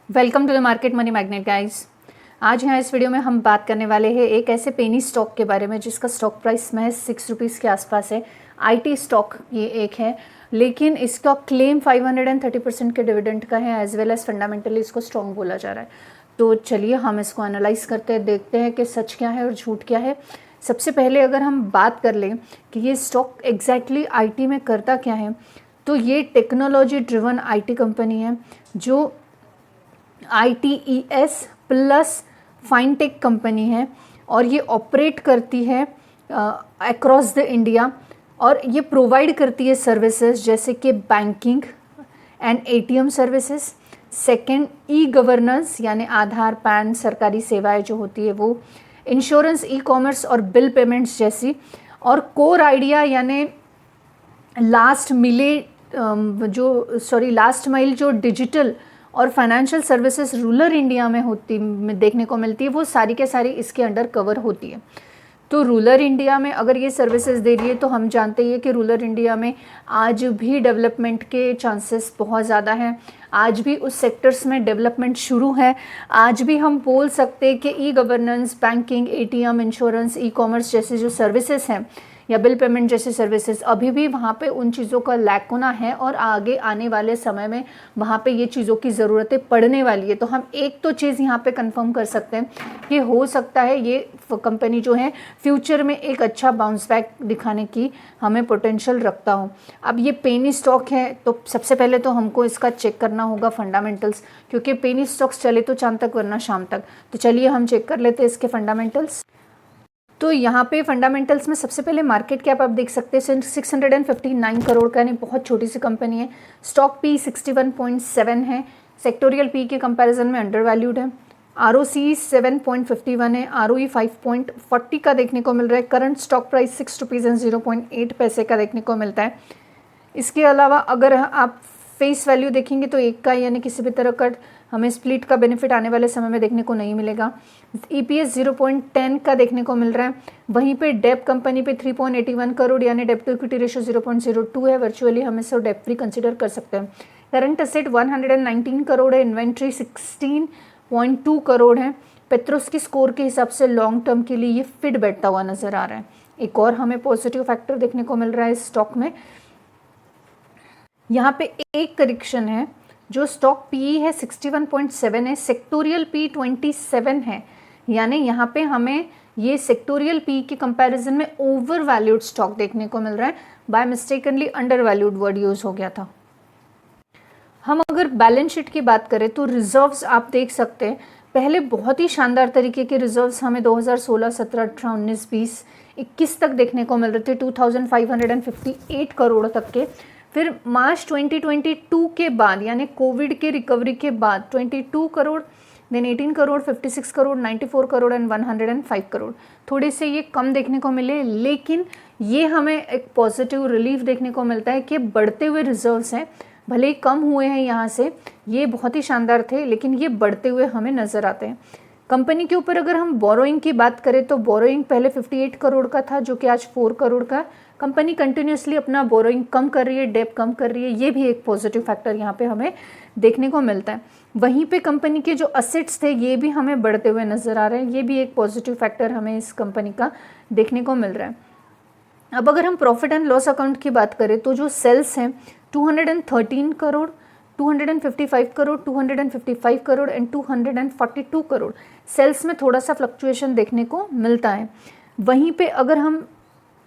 Welcome to the market money magnet guys. आज यहाँ इस वीडियो में हम बात करने वाले हैं एक ऐसे पेनी स्टॉक के बारे में जिसका स्टॉक प्राइस महज 6 रुपीज़ के आसपास है। आईटी स्टॉक ये एक है, लेकिन इसका क्लेम 530% के डिविडेंड का है, एज वेल एज फंडामेंटली इसको स्ट्रॉन्ग बोला जा रहा है। तो चलिए हम इसको एनालाइज करते हैं, देखते हैं कि सच क्या है और झूठ क्या है। सबसे पहले अगर हम बात कर लें कि ये स्टॉक एग्जैक्टली आईटी में करता क्या है, तो ये टेक्नोलॉजी ड्रिवन आईटी कंपनी है जो ITES प्लस फाइनटेक कंपनी है और ये ऑपरेट करती है अक्रॉस द इंडिया और ये प्रोवाइड करती है सर्विसेज जैसे कि banking and ATM services, second e governance यानी आधार पैन सरकारी सेवाएं जो होती है वो, इंश्योरेंस, ई-कॉमर्स और बिल पेमेंट्स जैसी, और कोर आइडिया यानी लास्ट माइल जो डिजिटल और फाइनेंशियल सर्विसेज रूरल इंडिया में देखने को मिलती है, वो सारी के सारी इसके अंडर कवर होती है। तो रूरल इंडिया में अगर ये सर्विसेज दे रही है तो हम जानते हैं कि रूरल इंडिया में आज भी डेवलपमेंट के चांसेस बहुत ज़्यादा हैं, आज भी उस सेक्टर्स में डेवलपमेंट शुरू है। आज भी हम बोल सकते हैं कि e governance, banking, ATM, insurance, ecommerce जैसे जो सर्विसेज हैं या बिल पेमेंट जैसे सर्विसेज, अभी भी वहाँ पे उन चीज़ों का लैक होना है और आगे आने वाले समय में वहाँ पे ये चीज़ों की ज़रूरतें पड़ने वाली है। तो हम एक तो चीज़ यहाँ पे कंफर्म कर सकते हैं कि हो सकता है ये कंपनी जो है फ्यूचर में एक अच्छा बाउंस बैक दिखाने की हमें पोटेंशियल रखता हो। अब ये पेनी स्टॉक है तो सबसे पहले तो हमको इसका चेक करना होगा फंडामेंटल्स, क्योंकि पेनी स्टॉक्स चले तो चांद तक वरना शाम तक। तो चलिए हम चेक कर लेते हैं इसके फंडामेंटल्स। तो यहाँ पे फंडामेंटल्स में सबसे पहले मार्केट कैप आप देख सकते हैं 659 करोड़ का, यानी बहुत छोटी सी कंपनी है। स्टॉक P 61.7 है, सेक्टोरियल P के कंपैरिजन में अंडर वैल्यूड है। ROC 7.51 है, ROE 5.40 का देखने को मिल रहा है। Current stock price 6 rupees and 0.8 पैसे का देखने को मिलता है। इसके अलावा अगर आप फेस वैल्यू देखेंगे तो एक का यानी किसी भी तरह का हमें स्प्लिट का बेनिफिट आने वाले समय में देखने को नहीं मिलेगा। EPS 0.10 का देखने को मिल रहा है। वहीं पे डेप कंपनी पे 3.81 करोड़ यानी डेप टू इक्विटी रेशियो 0.02 है। वर्चुअली हम इसे डेप फ्री कंसिडर कर सकते हैं। करंट असेट 119 करोड़ है, इन्वेंट्री 16.2 करोड़ है। पेट्रोस की स्कोर के हिसाब से लॉन्ग टर्म के लिए ये फिट बैठता हुआ नजर आ रहा है। एक और हमें पॉजिटिव फैक्टर देखने को मिल रहा है इस स्टॉक में। यहाँ पे एक करेक्शन है, जो स्टॉक PE है 61.7 है, सेक्टोरियल P 27 है, यानी यहाँ पे हमें ये सेक्टोरियल P के कंपैरिजन में ओवर वैल्यूड स्टॉक देखने को मिल रहा है। By mistakenly under valued word use हो गया था। हम अगर बैलेंस शीट की बात करें तो रिजर्व्स आप देख सकते हैं, पहले बहुत ही शानदार तरीके के रिजर्व्स हमें 2016, 17, 18, 19, 20, 21 तक देखने को मिल रहे थे, 2558 करोड़ तक के। फिर मार्च 2022 के बाद यानी कोविड के रिकवरी के बाद 22 करोड़, देन 18 करोड़, 56 करोड़, 94 करोड़ एंड 105 करोड़, थोड़े से ये कम देखने को मिले, लेकिन ये हमें एक पॉजिटिव रिलीफ देखने को मिलता है कि बढ़ते हुए रिजर्व्स हैं, भले ही कम हुए हैं यहाँ से, ये बहुत ही शानदार थे, लेकिन ये बढ़ते हुए हमें नज़र आते हैं। कंपनी के ऊपर अगर हम बोरोइंग की बात करें तो बोरोइंग पहले 58 करोड़ का था जो कि आज 4 करोड़ का। कंपनी कंटिन्यूसली अपना बोरोइंग कम कर रही है, डेप कम कर रही है, ये भी एक पॉजिटिव फैक्टर यहाँ पे हमें देखने को मिलता है। वहीं पे कंपनी के जो असेट्स थे ये भी हमें बढ़ते हुए नज़र आ रहे हैं, ये भी एक पॉजिटिव फैक्टर हमें इस कंपनी का देखने को मिल रहा है। अब अगर हम प्रॉफिट एंड लॉस अकाउंट की बात करें तो जो सेल्स हैं 213 करोड़, 255 करोड़, 255 करोड़ एंड 242 करोड़, सेल्स में थोड़ा सा फ्लक्चुएशन देखने को मिलता है। वहीं पे अगर हम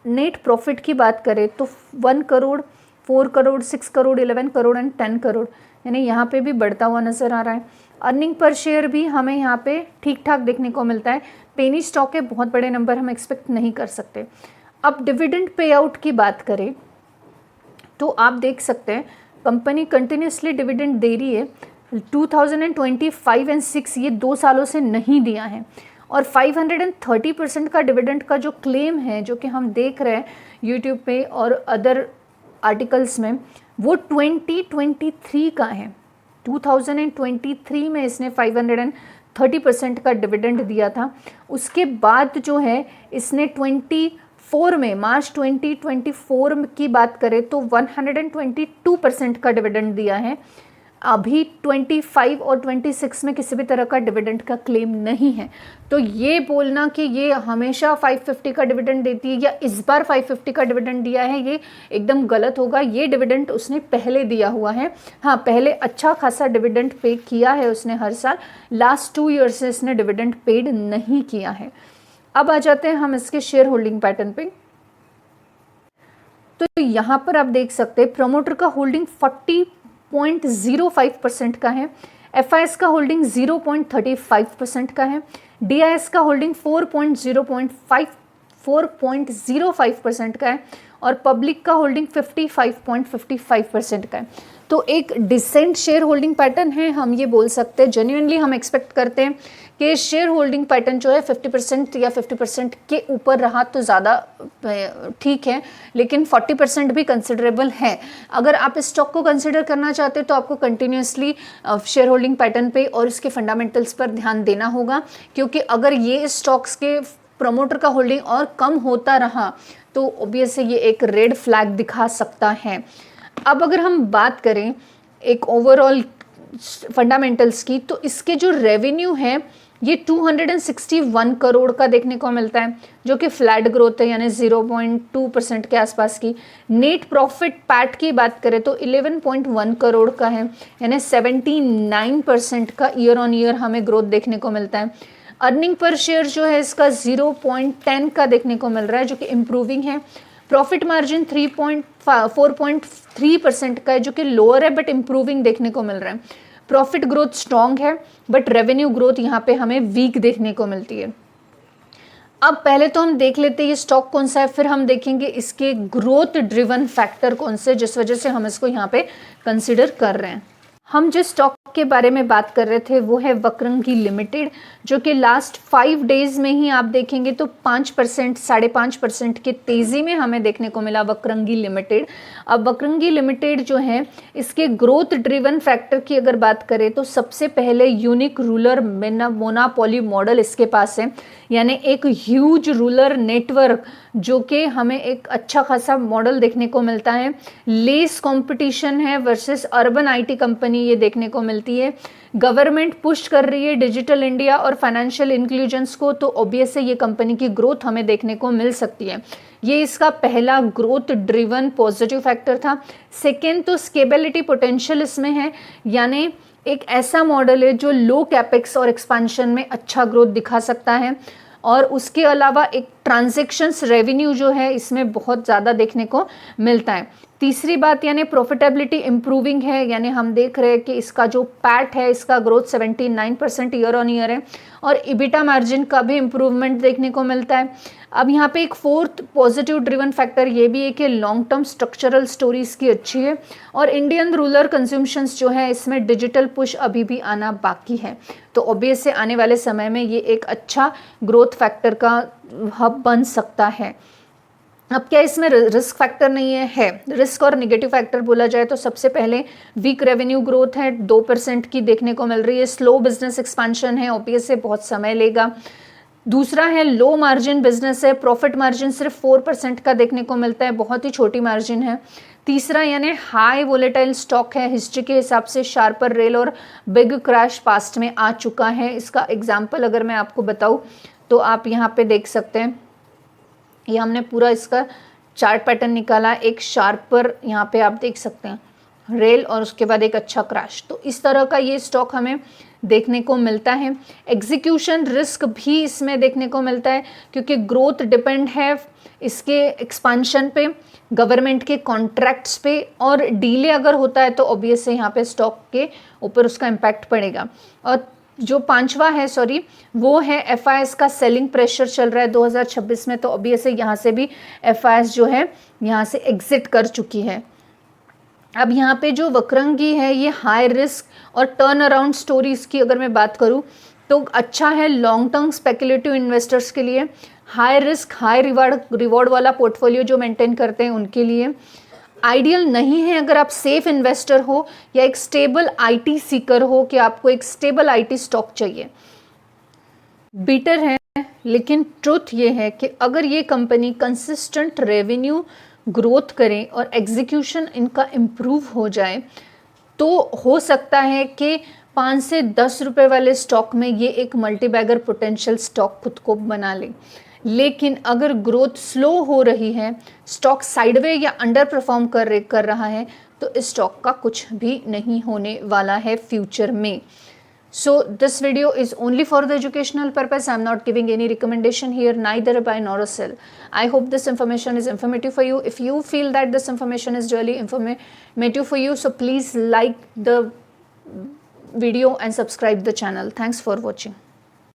नेट प्रॉफिट की बात करें तो 1 करोड़, 4 करोड़, 6 करोड़, 11 करोड़ एंड 10 करोड़, यानी यहाँ पे भी बढ़ता हुआ नज़र आ रहा है। अर्निंग पर शेयर भी हमें यहाँ पे ठीक ठाक देखने को मिलता है। पेनी स्टॉक है, बहुत बड़े नंबर हम एक्सपेक्ट नहीं कर सकते। अब डिविडेंड पे आउट की बात करें तो आप देख सकते हैं कंपनी कंटिन्यूसली डिविडेंड दे रही है। 2025 एंड 6 ये 2 सालों से नहीं दिया है, और 530% का डिविडेंड का जो क्लेम है जो कि हम देख रहे हैं यूट्यूब पे और अदर आर्टिकल्स में, वो 2023 का है। 2023 में इसने 530% का डिविडेंड दिया था। उसके बाद जो है इसने 24 में, मार्च 2024 की बात करें तो 122% का डिविडेंड दिया है। अभी 25 और 26 में किसी भी तरह का डिविडेंड का क्लेम नहीं है। तो ये बोलना कि ये हमेशा 550 का डिविडेंड देती है या इस बार 550 का डिविडेंड दिया है, ये एकदम गलत होगा। ये डिविडेंड उसने पहले दिया हुआ है। हाँ, पहले अच्छा खासा डिविडेंड पे किया है उसने हर साल। लास्ट 2 ईयर से इसने डिविडेंड पेड नहीं किया है। अब आ जाते हैं हम इसके शेयर होल्डिंग पैटर्न पे। तो यहाँ पर आप देख सकते हैं प्रमोटर का होल्डिंग 40.05% का है, एफआईएस का होल्डिंग 0.35% का है, डीआईएस का होल्डिंग 4.05% का है और पब्लिक का होल्डिंग 55.55% का है। तो एक डिसेंट शेयर होल्डिंग पैटर्न है, हम ये बोल सकते हैं। जेन्युइनली हम एक्सपेक्ट करते हैं कि शेयर होल्डिंग पैटर्न जो है 50% या 50% के ऊपर रहा तो ज़्यादा ठीक है, लेकिन 40% भी कंसिडरेबल है। अगर आप इस स्टॉक को कंसिडर करना चाहते हैं तो आपको कंटिन्यूसली शेयर होल्डिंग पैटर्न पे और इसके फंडामेंटल्स पर ध्यान देना होगा, क्योंकि अगर ये स्टॉक्स के प्रमोटर का होल्डिंग और कम होता रहा तो ऑब्वियसली ये एक रेड फ्लैग दिखा सकता है। अब अगर हम बात करें एक ओवरऑल फंडामेंटल्स की, तो इसके जो रेवेन्यू है ये 261 करोड़ का देखने को मिलता है, जो कि फ्लैट ग्रोथ है, यानी 0.2% के आसपास की। नेट प्रॉफिट पैट की बात करें तो 11.1 करोड़ का है, यानी 79% का ईयर ऑन ईयर हमें ग्रोथ देखने को मिलता है। अर्निंग पर शेयर जो है इसका 0.10 का देखने को मिल रहा है, जो कि इम्प्रूविंग है। प्रॉफिट मार्जिन 4.3% का है, जो कि लोअर है बट इम्प्रूविंग देखने को मिल रहा है। प्रॉफिट ग्रोथ स्ट्रॉन्ग है बट रेवेन्यू ग्रोथ यहाँ पे हमें वीक देखने को मिलती है। अब पहले तो हम देख लेते हैं ये स्टॉक कौन सा है, फिर हम देखेंगे इसके ग्रोथ ड्रिवन फैक्टर कौन से, जिस वजह से हम इसको यहाँ पे कंसिडर कर रहे हैं। हम जिस स्टॉक के बारे में बात कर रहे थे वो है वक्रंगी लिमिटेड, जो कि लास्ट 5 डेज में ही आप देखेंगे तो 5% 5.5% की तेज़ी में हमें देखने को मिला वक्रंगी लिमिटेड। अब वक्रंगी लिमिटेड जो है इसके ग्रोथ ड्रिवन फैक्टर की अगर बात करें तो सबसे पहले यूनिक रूरल मोनोपोली मॉडल इसके पास है, यानी एक ह्यूज रूरल नेटवर्क जो कि हमें एक अच्छा खासा मॉडल देखने को मिलता है। लेस कंपटीशन है वर्सेस अर्बन आईटी कंपनी ये देखने को मिलती है। गवर्नमेंट पुश कर रही है डिजिटल इंडिया और फाइनेंशियल इंक्लूजन्स को, तो ऑब्वियसली ये कंपनी की ग्रोथ हमें देखने को मिल सकती है। ये इसका पहला ग्रोथ ड्रिवन पॉजिटिव फैक्टर था। सेकेंड तो स्केबिलिटी पोटेंशियल इसमें है, यानी एक ऐसा मॉडल है जो लो कैपेक्स और एक्सपेंशन में अच्छा ग्रोथ दिखा सकता है। और उसके अलावा एक ट्रांजैक्शंस रेवेन्यू जो है इसमें बहुत ज़्यादा देखने को मिलता है। तीसरी बात यानी प्रॉफिटेबिलिटी इम्प्रूविंग है, यानी हम देख रहे हैं कि इसका जो पैट है इसका ग्रोथ 79% ईयर ऑन ईयर है और इबिटा मार्जिन का भी इम्प्रूवमेंट देखने को मिलता है। अब यहाँ पे एक फोर्थ पॉजिटिव ड्रिवन फैक्टर ये भी है कि लॉन्ग टर्म स्ट्रक्चरल स्टोरीज की अच्छी है और इंडियन रूरल कंज्यूमशंस जो है इसमें डिजिटल पुश अभी भी आना बाकी है। तो ऑब्वियस से आने वाले समय में ये एक अच्छा ग्रोथ फैक्टर का हब बन सकता है। अब क्या इसमें रिस्क फैक्टर नहीं है? रिस्क और नेगेटिव फैक्टर बोला जाए तो सबसे पहले वीक रेवेन्यू ग्रोथ है, 2% की देखने को मिल रही है। स्लो बिजनेस एक्सपेंशन है, ऑब्वियस से बहुत समय लेगा। दूसरा है लो मार्जिन बिजनेस है, प्रॉफिट मार्जिन सिर्फ 4% का देखने को मिलता है, बहुत ही छोटी मार्जिन है। तीसरा यानी हाई वोलेटाइल स्टॉक है, हिस्ट्री के हिसाब से शार्पर रेल और बिग क्रैश पास्ट में आ चुका है। इसका एग्जाम्पल अगर मैं आपको बताऊँ तो आप यहाँ पे देख सकते हैं, ये हमने पूरा इसका चार्ट पैटर्न निकाला। एक शार्पर यहाँ पे आप देख सकते हैं रेल और उसके बाद एक अच्छा क्रैश, तो इस तरह का ये स्टॉक हमें देखने को मिलता है। एग्जीक्यूशन रिस्क भी इसमें देखने को मिलता है क्योंकि ग्रोथ डिपेंड है इसके एक्सपांशन पे, गवर्नमेंट के कॉन्ट्रैक्ट्स पे, और डिले अगर होता है तो ऑब्वियस है यहाँ पे स्टॉक के ऊपर उसका इम्पैक्ट पड़ेगा। और जो पांचवा है वो है एफआईएस का सेलिंग प्रेशर चल रहा है 2026 में, तो ऑब्वियस है यहाँ से भी एफआईएस जो है यहाँ से एग्जिट कर चुकी है। अब यहाँ पे जो वक्रंगी है ये हाई रिस्क और टर्न अराउंड स्टोरीज की अगर मैं बात करूँ तो अच्छा है लॉन्ग टर्म स्पेकुलेटिव इन्वेस्टर्स के लिए, हाई रिस्क हाई रिवॉर्ड वाला पोर्टफोलियो जो मेंटेन करते हैं उनके लिए। आइडियल नहीं है अगर आप सेफ इन्वेस्टर हो या एक स्टेबल आईटी सीकर हो कि आपको एक स्टेबल आईटी स्टॉक चाहिए। बेटर है, लेकिन ट्रुथ ये है कि अगर ये कंपनी कंसिस्टेंट रेवेन्यू ग्रोथ करें और एग्जीक्यूशन इनका इम्प्रूव हो जाए तो हो सकता है कि 5 से 10 रुपए वाले स्टॉक में ये एक मल्टीबैगर पोटेंशियल स्टॉक खुद को बना ले। लेकिन अगर ग्रोथ स्लो हो रही है, स्टॉक साइडवे या अंडर परफॉर्म कर रहा है, तो इस स्टॉक का कुछ भी नहीं होने वाला है फ्यूचर में। So this video is only for the educational purpose. I'm not giving any recommendation here, neither a buy nor a sell. I hope this information is informative for you. If you feel that this information is really informative for you, so please like the video and subscribe the channel. Thanks for watching.